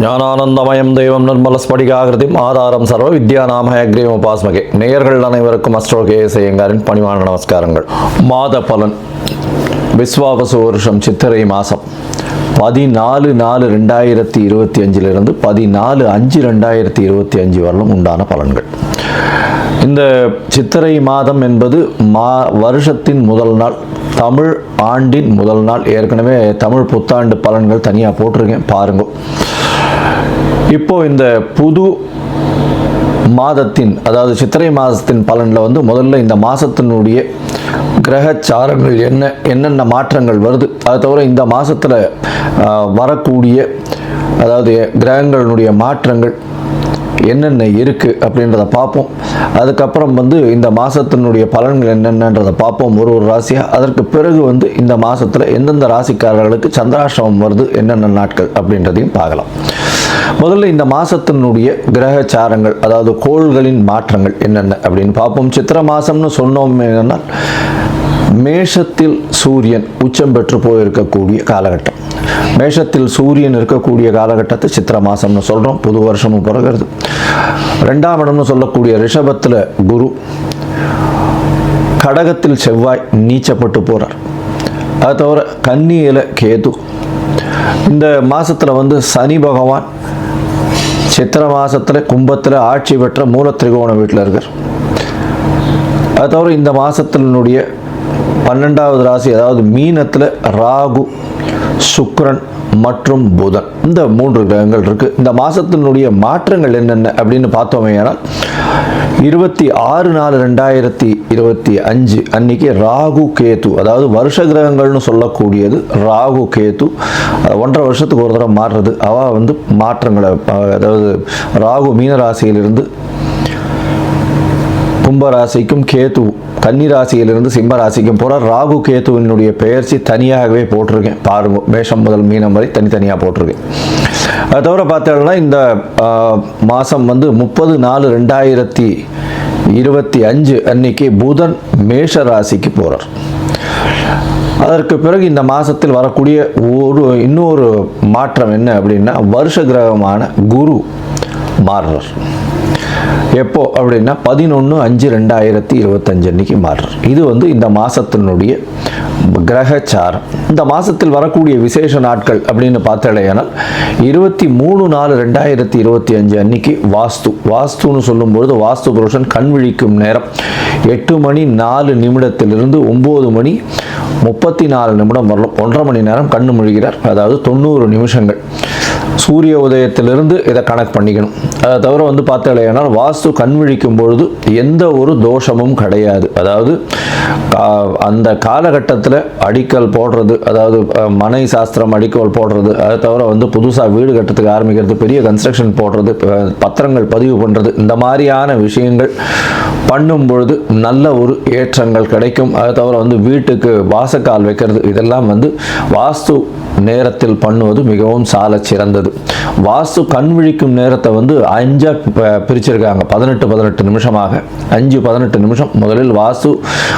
ஞானானந்தமயம் தெய்வம் நிர்மலஸ்படிகாகிருதிம் ஆதாரம் சர்வ வித்யாநாம ஹயக்ரீவம் உபாஸ்மகே. நேயர்கள் அனைவருக்கும் அஸ்ட்ரோ கேஎஸ் ஐயங்காரின் பணிவான நமஸ்காரங்கள். மாத பலன் விஸ்வாவசு வருஷம் சித்திரை மாதம் 14/4/2025 14/5/2025 வரலும் உண்டான பலன்கள். இந்த சித்திரை மாதம் என்பது வருஷத்தின் முதல் நாள், தமிழ் ஆண்டின் முதல் நாள். ஏற்கனவே தமிழ் புத்தாண்டு பலன்கள் தனியாக போட்டிருக்கேன், பாருங்க. இப்போ இந்த புது மாதத்தின், அதாவது சித்திரை மாதத்தின் பலனில் முதல்ல இந்த மாதத்தினுடைய கிரகச்சாரங்கள் என்னென்ன மாற்றங்கள் வருது, அது தவிர இந்த மாதத்தில் வரக்கூடிய, அதாவது கிரகங்களுடைய மாற்றங்கள் என்னென்ன இருக்குது அப்படின்றத பார்ப்போம். அதுக்கப்புறம் இந்த மாதத்தினுடைய பலன்கள் என்னென்னன்றதை பார்ப்போம், ஒரு ராசியாக. அதற்கு பிறகு இந்த மாதத்தில் எந்தெந்த ராசிக்காரர்களுக்கு சந்திராஷ்டமம் வருது, என்னென்ன நாட்கள் அப்படின்றதையும் பார்க்கலாம். முதல்ல இந்த மாதத்தினுடைய கிரகச்சாரங்கள், அதாவது கோள்களின் மாற்றங்கள் என்னென்ன அப்படின்னு பார்ப்போம். சித்திரை மாதம்னு சொன்னோம் என்னன்னா, மேஷத்தில் சூரியன் உச்சம் பெற்று போயிருக்கக்கூடிய காலகட்டம். மேஷத்தில் சூரியன் இருக்கக்கூடிய காலகட்டத்தை சித்திரை மாதம்னு சொல்கிறோம். புது வருஷமும் பிறகுறது. 2ஆம் இடம்னு சொல்லக்கூடிய ரிஷபத்தில் குரு, கடகத்தில் செவ்வாய் நீச்சப்பட்டு போகிறார். அது தவிர கன்னியில் கேது. இந்த மாதத்தில் சனி பகவான் சித்திரை மாதத்தில் கும்பத்தில் ஆட்சி பெற்ற மூல திரிகோண வீட்டில் இருக்கார். அது தவிர இந்த மாதத்தினுடைய 12வது ராசி, அதாவது மீனத்தில் ராகு, சுக்கிரன் மற்றும் புதன், இந்த 3 கிரகங்கள் இருக்கு. இந்த மாதத்தினுடைய மாற்றங்கள் என்னென்ன அப்படின்னு பார்த்தோமே, ஆனால் 26/4/2025 அன்னைக்கு ராகு கேது, அதாவது வருஷ கிரகங்கள்னு சொல்லக்கூடியது ராகு கேது 1.5 வருஷத்துக்கு ஒரு தடவை மாறுறது. மாற்றங்களை, அதாவது ராகு மீன ராசியிலிருந்து கும்பராசிக்கும், கேது கன்னி ராசியிலிருந்து சிம்ம ராசிக்கும் போகிற ராகு கேதுவினுடைய பெயர்ச்சி தனியாகவே போட்டிருக்கேன், பாருங்க. மேஷம் முதல் மீனம் வரை தனித்தனியாக போட்டிருக்கேன். அது தவிர பார்த்தோம்னா இந்த மாதம் 30/4/2025 அன்னைக்கு புதன் மேஷ ராசிக்கு போகிறார். அதற்கு பிறகு இந்த மாதத்தில் வரக்கூடிய இன்னொரு மாற்றம் என்ன அப்படின்னா, வருஷ கிரகமான குரு மாறுறார். எப்போ அப்படின்னா 11/5/2025 அன்னைக்கு மாறுறார். இது இந்த மாதத்தினுடைய கிரகச்சாரம். இந்த மாதத்தில் வரக்கூடிய விசேஷ நாட்கள் அப்படின்னு பார்த்தாலேயானால் 23/4/2025 அன்னைக்கு வாஸ்துன்னு சொல்லும்பொழுது வாஸ்து புருஷன் கண் விழிக்கும் நேரம் 8:04 9:34 வரலும் 1.5 மணி நேரம் கண்ணு முழுகிறார். அதாவது 90 நிமிஷங்கள் சூரிய உதயத்திலிருந்து இதை கணக்கு பண்ணிக்கணும். அதை தவிர பார்த்தாலேயானால் வாஸ்து கண் விழிக்கும் பொழுது எந்த ஒரு தோஷமும் கிடையாது. அதாவது அந்த காலகட்டத்தில் அடிக்கல் போடுறது, அதாவது மனை சாஸ்திரம் அடிக்கல் போடுறது, அதை தவிர புதுசாக வீடு கட்டுறதுக்கு ஆரம்பிக்கிறது, பெரிய கன்ஸ்ட்ரக்ஷன் போடுறது, பத்திரங்கள் பதிவு பண்ணுறது, இந்த மாதிரியான விஷயங்கள் பண்ணும் பொழுது நல்ல ஒரு ஏற்றங்கள் கிடைக்கும். அதை தவிர வீட்டுக்கு வாசக்கால் வைக்கிறது, இதெல்லாம் வாஸ்து நேரத்தில் பண்ணுவது மிகவும் சால சிறந்தது. வாஸ்து கண் விழிக்கும் நேரத்தை 5 பிரிச்சிருக்காங்க, 18 நிமிஷமாக. 5-18 நிமிஷம். முதலில் வாஸ்து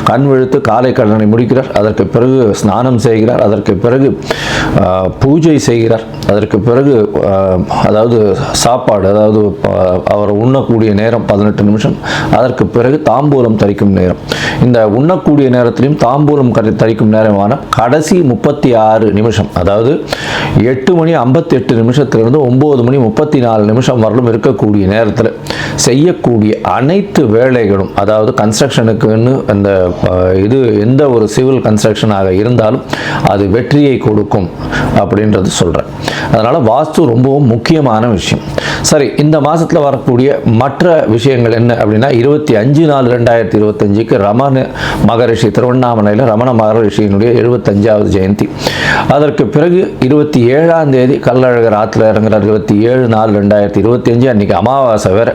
கண் விழித்து காலை கடனை முடிக்கிறார். அதற்கு பிறகு ஸ்நானம் செய்கிறார். அதற்கு பிறகு பூஜை செய்கிறார். அதற்கு பிறகு அதாவது சாப்பாடு, அதாவது அவர் உண்ணக்கூடிய நேரம் 18 நிமிஷம். அதற்கு பிறகு தாம்பூலம் தரிக்கும் நேரம். இந்த உண்ணக்கூடிய நேரத்திலையும் தாம்பூலம் தரிக்கும் நேரமான கடைசி 36 நிமிஷம், அதாவது 8:58 9:34 வரலும் இருக்கக்கூடிய நேரத்தில் செய்யக்கூடிய அனைத்து வேலைகளும், அதாவது கன்ஸ்ட்ரக்ஷனுக்குன்னு அந்த இது எந்த ஒரு சிவில் கன்ஸ்ட்ரக்ஷனாக இருந்தாலும் அது வெற்றியை கொடுக்கும் அப்படின்றது சொல்கிறேன். அதனால் வாஸ்து ரொம்பவும் முக்கியமான விஷயம். சரி, இந்த மாதத்தில் வரக்கூடிய மற்ற விஷயங்கள் என்ன அப்படின்னா, 25/4/2025 ரமண மகரிஷி, திருவண்ணாமலையில் ரமண மகரிஷியினுடைய 75வது ஜெயந்தி. அதற்கு பிறகு 27ஆம் தேதி கள்ளழகர் ஆற்றுல இறங்குறார். 27/4/2025 அன்னைக்கு அமாவாசை வேறு.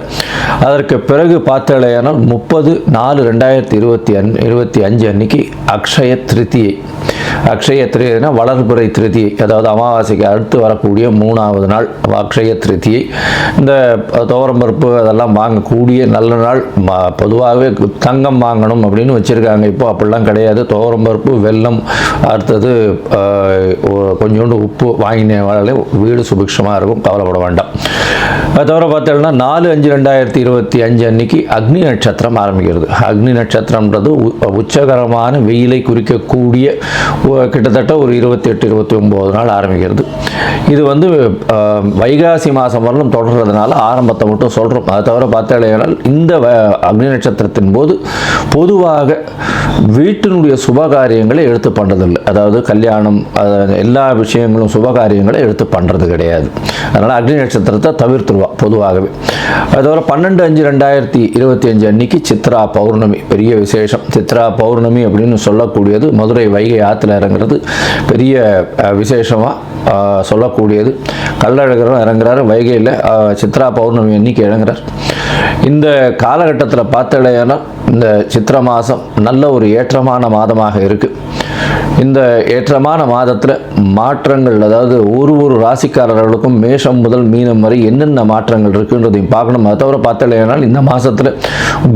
அதற்கு பிறகு பார்த்தாலேயானால் 30/4/2025 அன்னைக்கு அக்ஷய திருத்தியை. அக்ஷய திருதினா வளர்பிறை திருதியை, அதாவது அமாவாசைக்கு அடுத்து வரக்கூடிய 3வது நாள் அக்ஷய திருதியை. இந்த துவரம்பருப்பு அதெல்லாம் வாங்கக்கூடிய நல்ல நாள். பொதுவாகவே தங்கம் வாங்கணும் அப்படின்னு வச்சுருக்காங்க, இப்போ அப்படிலாம் கிடையாது. துவரம்பருப்பு, வெல்லம், அடுத்தது கொஞ்சோண்டு உப்பு வாங்கினாலே வீடு சுபிக்ஷமாக இருக்கும், கவலைப்பட வேண்டாம். அது தவிர பார்த்தோம்னா 4/5/2025 அன்னைக்கு அக்னி நட்சத்திரம் ஆரம்பிக்கிறது. அக்னி நட்சத்திரம்ன்றது உச்சகரமான வெயிலை குறிக்கக்கூடிய கிட்டத்தட்ட ஒரு 28-29 நாள் ஆரம்பிக்கிறது. இது வந்து வைகாசி மாதம் வரலும் தொடர்றதுனால ஆரம்பத்தை மட்டும் சொல்கிறோம். அதை தவிர பார்த்தீங்கன்னா இந்த அக்னி நட்சத்திரத்தின் போது பொதுவாக வீட்டினுடைய சுபகாரியங்களை எடுத்து பண்ணுறதில்லை. அதாவது கல்யாணம், எல்லா விஷயங்களும் சுபகாரியங்களை எடுத்து பண்ணுறது கிடையாது. அதனால் அக்னி நட்சத்திரத்தை தவிர்த்துருவா பொதுவாகவே. அது தவிர 12/5/2025 அன்னைக்கு சித்ரா பௌர்ணமி, பெரிய விசேஷம். சித்ரா பௌர்ணமி அப்படின்னு சொல்லக்கூடியது மதுரை வைகை ஆற்றுல இறங்குறது பெரிய விசேஷமாக சொல்லக்கூடியது. கள்ளழகரும் இறங்குறாரு வைகையில், சித்ரா பௌர்ணமி அன்னைக்கு இறங்குறார். இந்த காலகட்டத்தில் பார்த்தலையானா இந்த சித்திரை மாதம் நல்ல ஒரு ஏற்றமான மாதமாக இருக்குது. இந்த ஏற்றமான மாதத்தில் மாற்றங்கள், அதாவது ஒரு ராசிக்காரர்களுக்கும் மேஷம் முதல் மீனம் வரை என்னென்ன மாற்றங்கள் இருக்குன்றதையும் பார்க்கணும். அதை தவிர பார்த்தலையானால் இந்த மாதத்தில்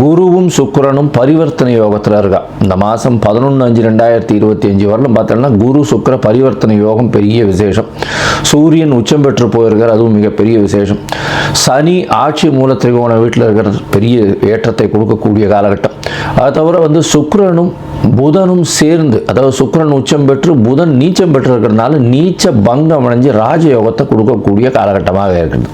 குருவும் சுக்கிரனும் பரிவர்த்தனை யோகத்தில் இருக்கா. இந்த மாதம் 11/5/2025 வரலும் பார்த்தோம்னா குரு சுக்கிர பரிவர்த்தனை யோகம் பெரிய விசேஷம். சூரியன் உச்சம் பெற்று போயிருக்கார், அதுவும் மிகப்பெரிய விசேஷம். சனி ஆட்சி மூல திரிகோண வீட்டில் இருக்கிறது பெரிய ஏற்றத்தை கொடுக்கக்கூடிய காலகட்டம். அது தவிர வந்து சுக்கிரனும் புதனும் சேர்ந்து, அதாவது சுக்கிரன் உச்சம் பெற்று புதன் நீச்சம் பெற்று இருக்கிறதுனால நீச்ச பங்கம் அடைஞ்சு ராஜயோகத்தை கொடுக்கக்கூடிய காலகட்டமாக இருக்குது.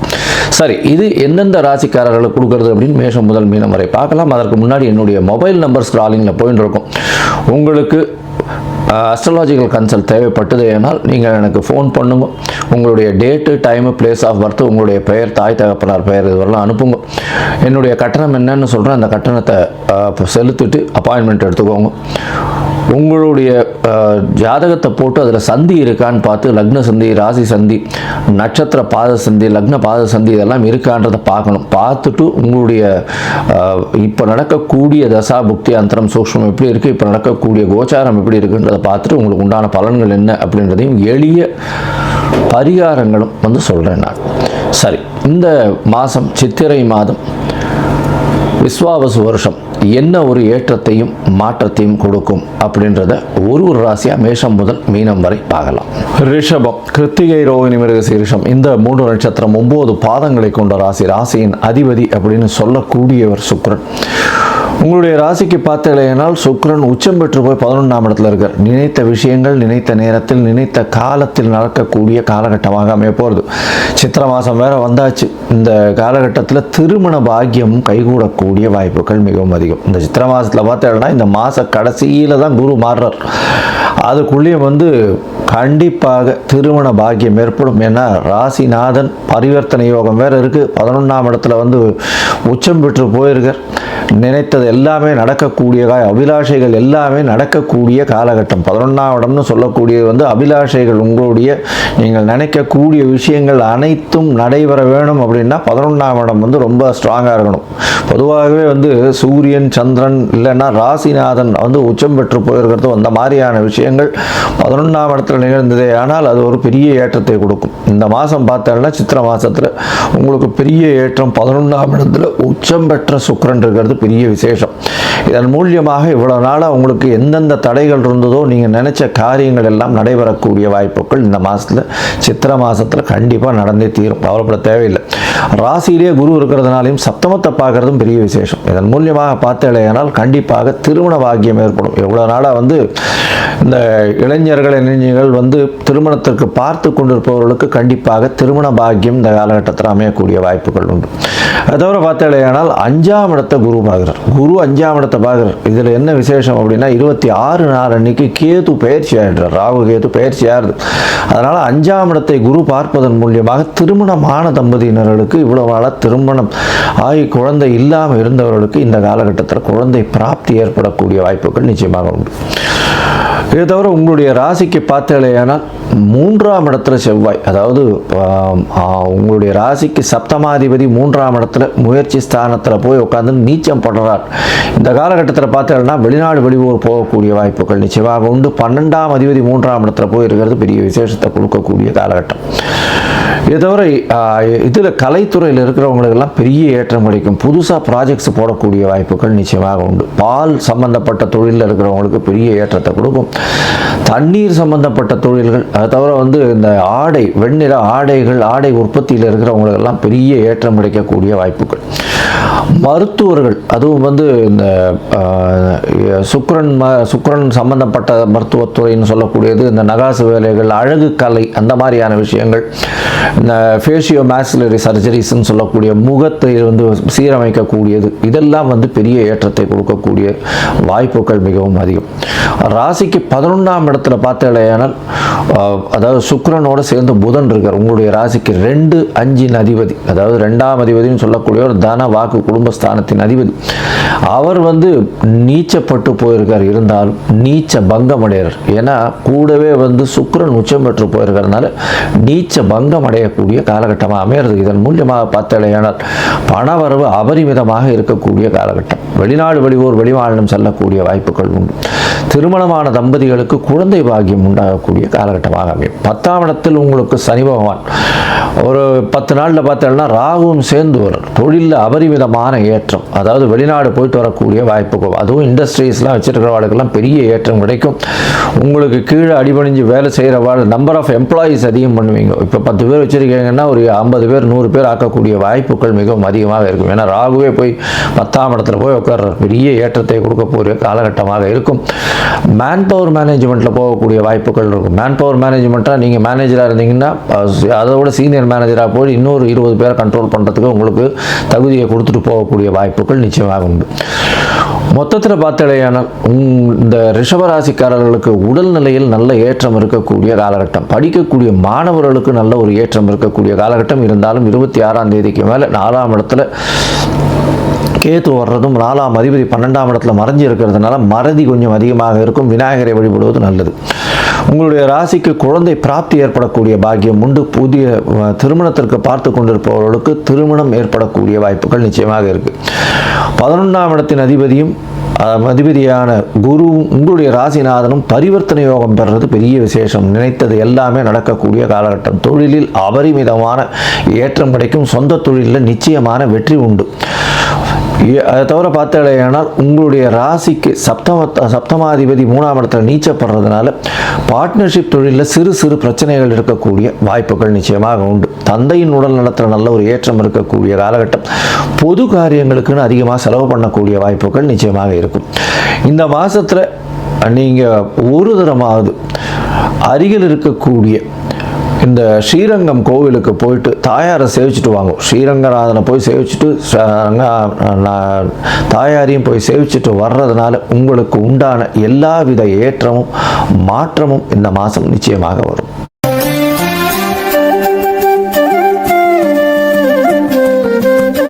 சரி, இது எந்தெந்த ராசிக்காரர்களுக்கு கொடுக்கறது அப்படின்னு மேஷம் முதல் மீனம் வரை பார்க்கலாம். அதற்கு முன்னாடி என்னுடைய மொபைல் நம்பர் ஸ்க்ராலிங்கில் போயின்னு இருக்கும். உங்களுக்கு அஸ்ட்ராலாஜிக்கல் கன்சல்ட் தேவைப்பட்டது ஏனால் நீங்கள் எனக்கு ஃபோன் பண்ணுங்க. உங்களுடைய date, time, place of birth, உங்களுடைய பெயர், தாய் தகப்பனார் பெயர், இதுவரெல்லாம் அனுப்புங்க. என்னுடைய கட்டணம் என்னன்னு சொல்கிறேன், அந்த கட்டணத்தை செலுத்திட்டு அப்பாயின்மெண்ட் எடுத்துக்கோங்க. உங்களுடைய ஜாதகத்தை போட்டு அதில் சந்தி இருக்கான்னு பார்த்து, லக்ன சந்தி, ராசி சந்தி, நட்சத்திர பாத சந்தி, லக்ன பாத சந்தி இதெல்லாம் இருக்கான்றதை பார்க்கணும். பார்த்துட்டு உங்களுடைய இப்போ நடக்கக்கூடிய தசா புக்தி அந்தரம் சூக்ஷ்மம் எப்படி இருக்குது, இப்போ நடக்கக்கூடிய கோச்சாரம் எப்படி இருக்குன்றதை பார்த்துட்டு உங்களுக்கு உண்டான பலன்கள் என்ன அப்படின்றதையும் எளிய பரிகாரங்களும் வந்து சொல்கிறேன் நான். சரி, இந்த மாதம் சித்திரை மாதம் விஸ்வாவசு வருஷம் என்ன ஒரு ஏற்றத்தையும் மாற்றத்தையும் கொடுக்கும் அப்படின்றத ஒரு ராசியாக மேஷம் முதல் மீனம் வரை பார்க்கலாம். ரிஷபம், கிருத்திகை, ரோகிணி, மிருகசீரிஷம் இந்த 3 நட்சத்திரம் 9 பாதங்களை கொண்ட ராசி. ராசியின் அதிபதி அப்படின்னு சொல்லக்கூடியவர் சுக்கிரன். உங்களுடைய ராசிக்கு பார்த்தீங்கன்னால் சுக்கிரன் உச்சம் பெற்று போய் 11ஆம் இடத்துல இருக்கார். நினைத்த விஷயங்கள் நினைத்த நேரத்தில் நினைத்த காலத்தில் நடக்கக்கூடிய காலகட்டமாக அமைய போகிறது. சித்திரை மாதம் வேற வந்தாச்சு. இந்த காலகட்டத்தில் திருமண பாக்கியம் கைகூடக்கூடிய வாய்ப்புகள் மிகவும் அதிகம். இந்த சித்திரை மாதத்தில் பார்த்தீங்கன்னா இந்த மாத கடைசியில் தான் குரு மாறுறார். அதுக்குள்ளேயும் வந்து கண்டிப்பாக திருமண பாக்கியம் ஏற்படும். ஏன்னா ராசிநாதன் பரிவர்த்தனை யோகம் வேறு இருக்குது. 11ஆம் இடத்துல வந்து உச்சம் பெற்று போயிருக்கார். நினைத்தது எல்லாமே நடக்கக்கூடிய அபிலாஷைகள் எல்லாமே நடக்கக்கூடிய காலகட்டம். 11ஆம் இடம்னு சொல்லக்கூடியது வந்து அபிலாஷைகள், உங்களுடைய நீங்கள் நினைக்கக்கூடிய விஷயங்கள் அனைத்தும் நடைபெற வேணும் அப்படின்னா 11ஆம் இடம் வந்து ரொம்ப ஸ்ட்ராங்காக இருக்கணும். பொதுவாகவே வந்து சூரியன், சந்திரன் இல்லைன்னா ராசிநாதன் வந்து உச்சம் பெற்று போயிருக்கிறதும் அந்த மாதிரியான விஷயங்கள் 11ஆம் இடத்துல நிகழ்ந்ததே ஆனால் அது ஒரு பெரிய ஏற்றத்தை கொடுக்கும். இந்த மாதம் பார்த்தோம்னா சித்திரை மாதத்தில் உங்களுக்கு பெரிய ஏற்றம். 11ஆம் இடத்துல உச்சம் பெற்ற சுக்கிரன் இருக்கிறது பெரிய விசேஷம். இதன் மூலியமாக இவ்வளவு நாளாக உங்களுக்கு எந்தெந்த தடைகள் இருந்ததோ நீங்கள் நினைச்ச காரியங்கள் எல்லாம் நடைபெறக்கூடிய வாய்ப்புகள் இந்த மாதத்தில் சித்திரை மாதத்தில் கண்டிப்பாக நடந்தே தீரும். கவலைப்பட தேவையில்லை. ராசியிலேயே குரு இருக்கிறதுனாலையும் சப்தமத்தை பார்க்கறதும் பெரிய விசேஷம். இதன் மூலியமாக பார்த்தேனால் கண்டிப்பாக திருமண பாக்கியம் ஏற்படும். எவ்வளோ நாளாக வந்து இந்த இளைஞர்கள் வந்து திருமணத்திற்கு பார்த்து கொண்டிருப்பவர்களுக்கு கண்டிப்பாக திருமண பாக்கியம் இந்த காலகட்டத்தில் அமையக்கூடிய வாய்ப்புகள் உண்டு. அது தவிர பார்த்தேனால் 5ஆம் இடத்தை குரு பார்க்குறார். குரு 5ஆம் இடத்தை பார்க்குறார். இதில் என்ன விசேஷம் அப்படின்னா 26 நாள் அன்னைக்கு கேது பயிற்சி ஆகிடுறார். ராகு கேது பயிற்சி ஆகுது. அதனால் 5ஆம் இடத்தை குரு பார்ப்பதன் மூலியமாக திருமணமான தம்பதியினர்களுக்கு இவ்வளவு நாளாக திருமணம் ஆகி குழந்தை இல்லாமல் இருந்தவர்களுக்கு இந்த காலகட்டத்தில் குழந்தை பிராப்தி ஏற்படக்கூடிய வாய்ப்புகள் நிச்சயமாக உண்டு. இதை தவிர உங்களுடைய ராசிக்கு பார்த்தேனால் 3ஆம் இடத்துல செவ்வாய், அதாவது உங்களுடைய ராசிக்கு சப்தமாதிபதி 3ஆம் இடத்துல முயற்சி ஸ்தானத்தில் போய் உட்காந்து நீச்சம் படுறார். இந்த காலகட்டத்தில் பார்த்தேன்னா வெளிநாடு வெளியூர் போகக்கூடிய வாய்ப்புகள் நிச்சயமாக உண்டு. 12ஆம் அதிபதி 3ஆம் இடத்துல போய் இருக்கிறது பெரிய விசேஷத்தை கொடுக்கக்கூடிய காலகட்டம். இதை தவிர இதில் கலைத்துறையில் இருக்கிறவங்களுக்கெல்லாம் பெரிய ஏற்றம் கிடைக்கும். புதுசாக ப்ராஜெக்ட்ஸ் போடக்கூடிய வாய்ப்புகள் நிச்சயமாக உண்டு. பால் சம்பந்தப்பட்ட தொழிலில் இருக்கிறவங்களுக்கு பெரிய ஏற்றத்தை கொடுக்கும். தண்ணீர் சம்பந்தப்பட்ட தொழில்கள், அதை தவிர இந்த ஆடை, வெண்ணிற ஆடைகள், ஆடை உற்பத்தியில் இருக்கிறவங்களுக்கெல்லாம் பெரிய ஏற்றம் கிடைக்கக்கூடிய வாய்ப்புகள். மருத்துவர்கள், அதுவும் இந்த சுக்கிரன் சம்பந்தப்பட்ட மருத்துவத்துறைன்னு சொல்லக்கூடியது, இந்த நகாசு வேலைகள், அழகு கலை, அந்த மாதிரியான விஷயங்கள், இந்த ஃபேஷியோ மேக்ஸிலரி சர்ஜரிஸ்ன்னு சொல்லக்கூடிய முகத்தை சீரமைக்கக்கூடியது, இதெல்லாம் பெரிய ஏற்றத்தை கொடுக்கக்கூடிய வாய்ப்புகள் மிகவும் அதிகம். ராசிக்கு 11ஆம் இடத்துல பார்த்தேனால், அதாவது சுக்கிரனோடு சேர்ந்து புதன் இருக்கார். உங்களுடைய ராசிக்கு 2, 5 அதிபதி, அதாவது 2ஆம் அதிபதினு சொல்லக்கூடிய ஒரு தன வாக்கு குடும்பஸ்தானத்தின் அதிபதி. அவர் நீச்சப்பட்டு போயிருக்கார். இருந்தாலும் நீச்ச பங்கம் அடைகிறார். ஏன்னா கூடவே சுக்கிரன் உச்சம் பெற்று போயிருக்கிறதுனால நீச்ச பங்கம் அடையக்கூடிய காலகட்டமாக அமைகிறது. இதன் மூலியமாக பார்த்தேனால் பணவரவு அபரிமிதமாக இருக்கக்கூடிய காலகட்டம். வெளிநாடு வெளியூர் வெளிமாநிலம் செல்லக்கூடிய வாய்ப்புகள் உண்டு. திருமணமான தம்பதிகளுக்கு குழந்தை பாக்கியம் உண்டாகக்கூடிய காலகட்டமாக அமையும். 10ஆம் இடத்தில் உங்களுக்கு சனி பகவான் ஒரு 10 நாளில் பார்த்தேன்னா ராகுவும் சேர்ந்து வரும். தொழிலில் அபரிமிதமான ஏற்றம், அதாவது வெளிநாடு போயிட்டு வரக்கூடிய வாய்ப்புகள், அதுவும் இண்டஸ்ட்ரீஸ்லாம் வச்சிருக்கிறவாளுக்கெல்லாம் பெரிய ஏற்றம் கிடைக்கும். உங்களுக்கு கீழே அடிபணிஞ்சு வேலை செய்கிறவாள் நம்பர் ஆஃப் எம்ப்ளாயீஸ் அதிகம் பண்ணுவீங்க. இப்போ 10 பேர் வச்சுருக்கீங்கன்னா ஒரு 50 பேர் 100 பேர் ஆக்கக்கூடிய வாய்ப்புகள் மிகவும் அதிகமாக இருக்கும். ஏன்னா ராகுவே போய் 10ஆம் இடத்துல போய் உட்கார்ற பெரிய ஏற்றத்தை கொடுக்கக்கூடிய காலகட்டமாக இருக்கும். மேன் பவர் மேனேஜ்மெண்ட்டில் போகக்கூடிய வாய்ப்புகள் இருக்கும். மேன் பவர் மேனேஜ்மெண்ட்டாக நீங்கள் மேனேஜராக இருந்தீங்கன்னா அதை விட சீனியர் மேனேஜராக போய் இன்னொரு 20 பேரை கண்ட்ரோல் பண்ணுறதுக்கு உங்களுக்கு தகுதியை கொடுத்துட்டு போகக்கூடிய வாய்ப்புகள் நிச்சயமாக உண்டு. மொத்தத்தில் பார்த்தேனால் இந்த ரிஷபராசிக்காரர்களுக்கு உடல்நிலையில் நல்ல ஏற்றம் இருக்கக்கூடிய காலகட்டம். படிக்கக்கூடிய மாணவர்களுக்கு நல்ல ஒரு ஏற்றம் இருக்கக்கூடிய காலகட்டம். இருந்தாலும் 26ஆம் தேதிக்கு மேலே 4ஆம் இடத்துல கேத்து வர்றதும் 4ஆம் அதிபதி 12ஆம் இடத்துல மறைஞ்சு இருக்கிறதுனால மறதி கொஞ்சம் அதிகமாக இருக்கும். விநாயகரை வழிபடுவது நல்லது. உங்களுடைய ராசிக்கு குழந்தை பிராப்தி ஏற்படக்கூடிய பாக்கியம் உண்டு. புதிய திருமணத்திற்கு பார்த்து கொண்டிருப்பவர்களுக்கு திருமணம் ஏற்படக்கூடிய வாய்ப்புகள் நிச்சயமாக இருக்கு. 11ஆம் இடத்தின் அதிபதியான குரு உங்களுடைய ராசிநாதனும் பரிவர்த்தனை யோகம் பெறுறது பெரிய விசேஷம். நினைத்தது எல்லாமே நடக்கக்கூடிய காலகட்டம். தொழிலில் அபரிமிதமான ஏற்றம் கிடைக்கும். சொந்த தொழிலில் நிச்சயமான வெற்றி உண்டு. அதை தவிர பார்த்தேனால் உங்களுடைய ராசிக்கு சப்தமாதிபதி 3ஆம் இடத்துல நீச்சப்படுறதுனால பார்ட்னர்ஷிப் தொழிலில் சிறு சிறு பிரச்சனைகள் இருக்கக்கூடிய வாய்ப்புகள் நிச்சயமாக உண்டு. தந்தையின் உடல் நலத்தில் நல்ல ஒரு ஏற்றம் இருக்கக்கூடிய காலகட்டம். பொது காரியங்களுக்குன்னு அதிகமாக செலவு பண்ணக்கூடிய வாய்ப்புகள் நிச்சயமாக இருக்கும். இந்த மாதத்தில் நீங்கள் ஒரு தரமாவது அருகில் இருக்கக்கூடிய இந்த ஸ்ரீரங்கம் கோவிலுக்கு போயிட்டு தாயாரை சேவிச்சுட்டு வாங்க. ஸ்ரீரங்கநாதனை போய் சேவிச்சுட்டு தாயாரையும் போய் சேவிச்சுட்டு வர்றதுனால உங்களுக்கு உண்டான எல்லா வித ஏற்றமும் மாற்றமும் இந்த மாதம் நிச்சயமாக வரும்.